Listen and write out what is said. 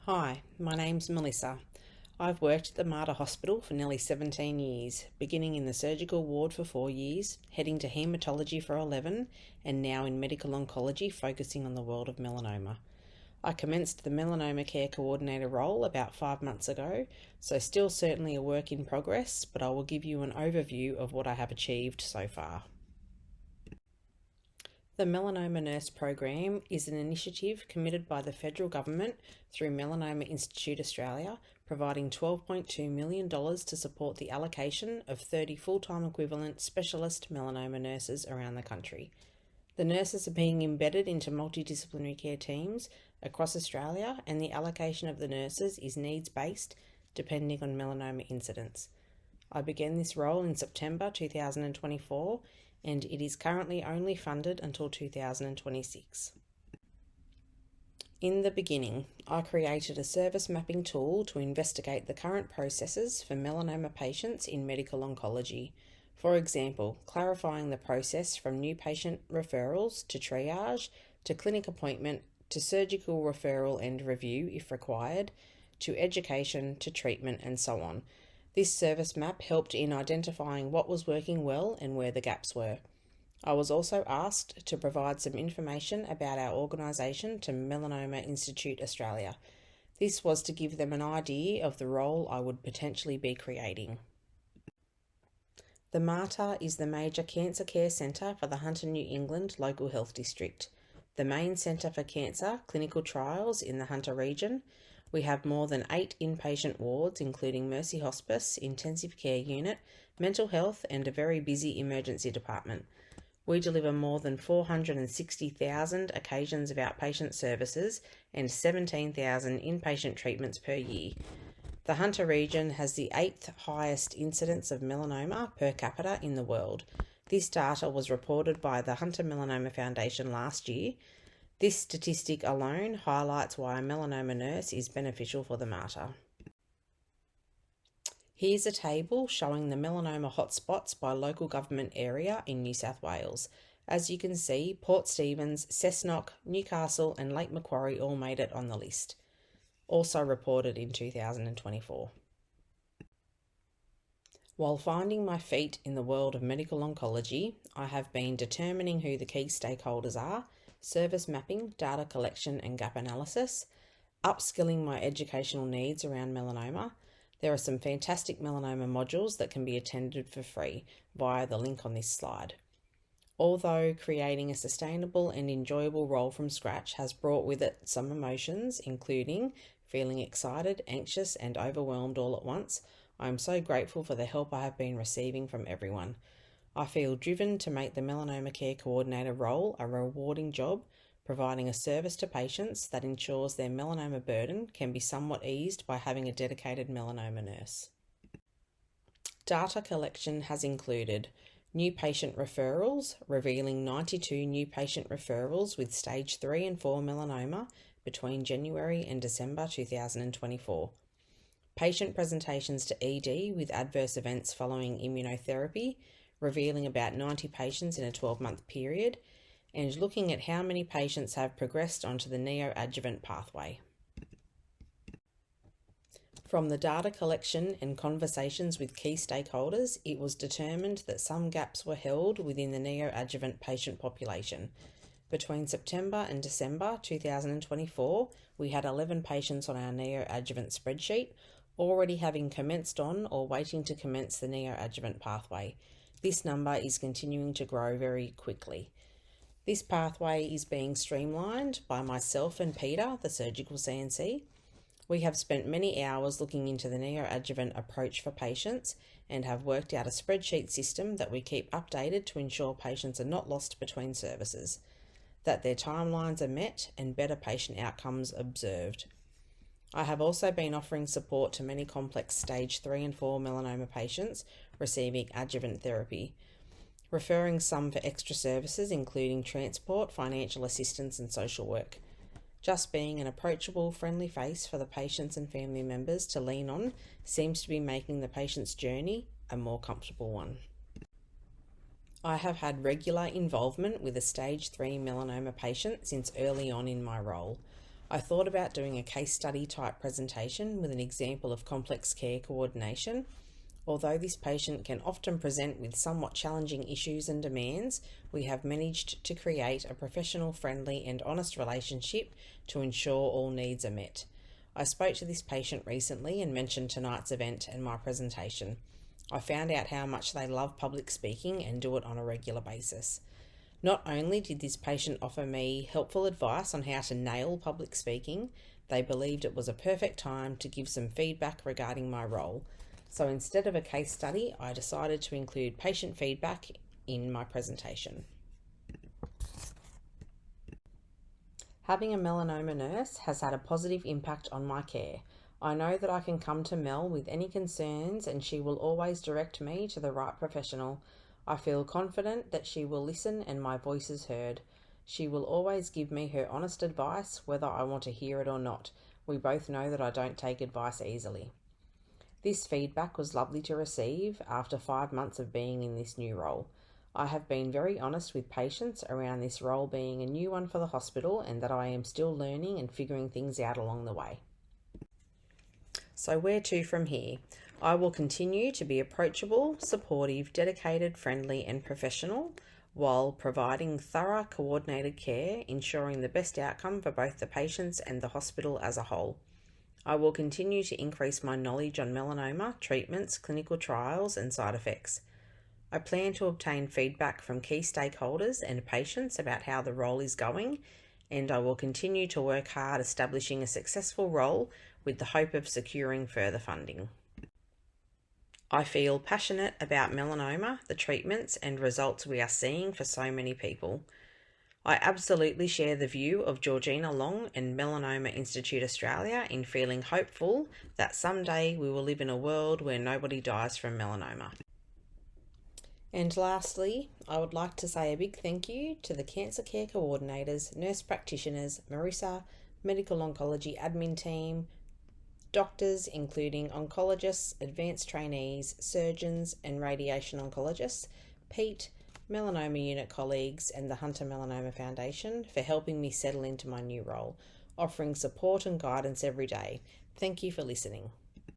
Hi, my name's Melissa. I've worked at the Mater Hospital for nearly 17 years, beginning in the surgical ward for 4 years, heading to haematology for 11, and now in medical oncology focusing on the world of melanoma. I commenced the Melanoma Care Coordinator role about 5 months ago, so still certainly a work in progress, but I will give you an overview of what I have achieved so far. The Melanoma Nurse Program is an initiative committed by the federal government through Melanoma Institute Australia, providing $12.2 million to support the allocation of 30 full-time equivalent specialist melanoma nurses around the country. The nurses are being embedded into multidisciplinary care teams across Australia, and the allocation of the nurses is needs-based depending on melanoma incidence. I began this role in September 2024 and it is currently only funded until 2026. In the beginning, I created a service mapping tool to investigate the current processes for melanoma patients in medical oncology. For example, clarifying the process from new patient referrals to triage, to clinic appointment, to surgical referral and review if required, to education, to treatment, and so on. This service map helped in identifying what was working well and where the gaps were. I was also asked to provide some information about our organisation to Melanoma Institute Australia. This was to give them an idea of the role I would potentially be creating. The Mater is the major cancer care centre for the Hunter New England Local Health District, the main centre for cancer clinical trials in the Hunter region. We have more than 8 inpatient wards, including Mercy Hospice, intensive care unit, mental health, and a very busy emergency department. We deliver more than 460,000 occasions of outpatient services and 17,000 inpatient treatments per year. The Hunter region has the 8th highest incidence of melanoma per capita in the world. This data was reported by the Hunter Melanoma Foundation last year. This statistic alone highlights why a melanoma nurse is beneficial for the Mater. Here's a table showing the melanoma hotspots by local government area in New South Wales. As you can see, Port Stephens, Cessnock, Newcastle and Lake Macquarie all made it on the list, also reported in 2024. While finding my feet in the world of medical oncology, I have been determining who the key stakeholders are, service mapping, data collection and gap analysis, upskilling my educational needs around melanoma. There are some fantastic melanoma modules that can be attended for free via the link on this slide. Although creating a sustainable and enjoyable role from scratch has brought with it some emotions, including feeling excited, anxious and overwhelmed all at once, I am so grateful for the help I have been receiving from everyone. I feel driven to make the Melanoma Care Coordinator role a rewarding job, providing a service to patients that ensures their melanoma burden can be somewhat eased by having a dedicated melanoma nurse. Data collection has included new patient referrals, revealing 92 new patient referrals with stage 3 and 4 melanoma between January and December 2024. Patient presentations to ED with adverse events following immunotherapy, revealing about 90 patients in a 12-month period, and looking at how many patients have progressed onto the neoadjuvant pathway. From the data collection and conversations with key stakeholders, it was determined that some gaps were held within the neoadjuvant patient population. Between September and December 2024, we had 11 patients on our neoadjuvant spreadsheet, already having commenced on or waiting to commence the neoadjuvant pathway. This number is continuing to grow very quickly. This pathway is being streamlined by myself and Peter, the surgical CNC. We have spent many hours looking into the neoadjuvant approach for patients and have worked out a spreadsheet system that we keep updated to ensure patients are not lost between services, that their timelines are met and better patient outcomes observed. I have also been offering support to many complex stage 3 and 4 melanoma patients receiving adjuvant therapy, referring some for extra services including transport, financial assistance and social work. Just being an approachable, friendly face for the patients and family members to lean on seems to be making the patient's journey a more comfortable one. I have had regular involvement with a stage 3 melanoma patient since early on in my role. I thought about doing a case study type presentation with an example of complex care coordination. Although this patient can often present with somewhat challenging issues and demands, we have managed to create a professional, friendly and honest relationship to ensure all needs are met. I spoke to this patient recently and mentioned tonight's event and my presentation. I found out how much they love public speaking and do it on a regular basis. Not only did this patient offer me helpful advice on how to nail public speaking, they believed it was a perfect time to give some feedback regarding my role. So instead of a case study, I decided to include patient feedback in my presentation. Having a melanoma nurse has had a positive impact on my care. I know that I can come to Mel with any concerns and she will always direct me to the right professional. I feel confident that she will listen and my voice is heard. She will always give me her honest advice, whether I want to hear it or not. We both know that I don't take advice easily. This feedback was lovely to receive after 5 months of being in this new role. I have been very honest with patients around this role being a new one for the hospital and that I am still learning and figuring things out along the way. So where to from here? I will continue to be approachable, supportive, dedicated, friendly and professional while providing thorough coordinated care, ensuring the best outcome for both the patients and the hospital as a whole. I will continue to increase my knowledge on melanoma, treatments, clinical trials and side effects. I plan to obtain feedback from key stakeholders and patients about how the role is going, and I will continue to work hard establishing a successful role with the hope of securing further funding. I feel passionate about melanoma, the treatments and results we are seeing for so many people. I absolutely share the view of Georgina Long and Melanoma Institute Australia in feeling hopeful that someday we will live in a world where nobody dies from melanoma. And lastly, I would like to say a big thank you to the cancer care coordinators, nurse practitioners, Marissa, medical oncology admin team, doctors including oncologists, advanced trainees, surgeons and radiation oncologists, Pete, melanoma unit colleagues and the Hunter Melanoma Foundation for helping me settle into my new role, offering support and guidance every day. Thank you for listening.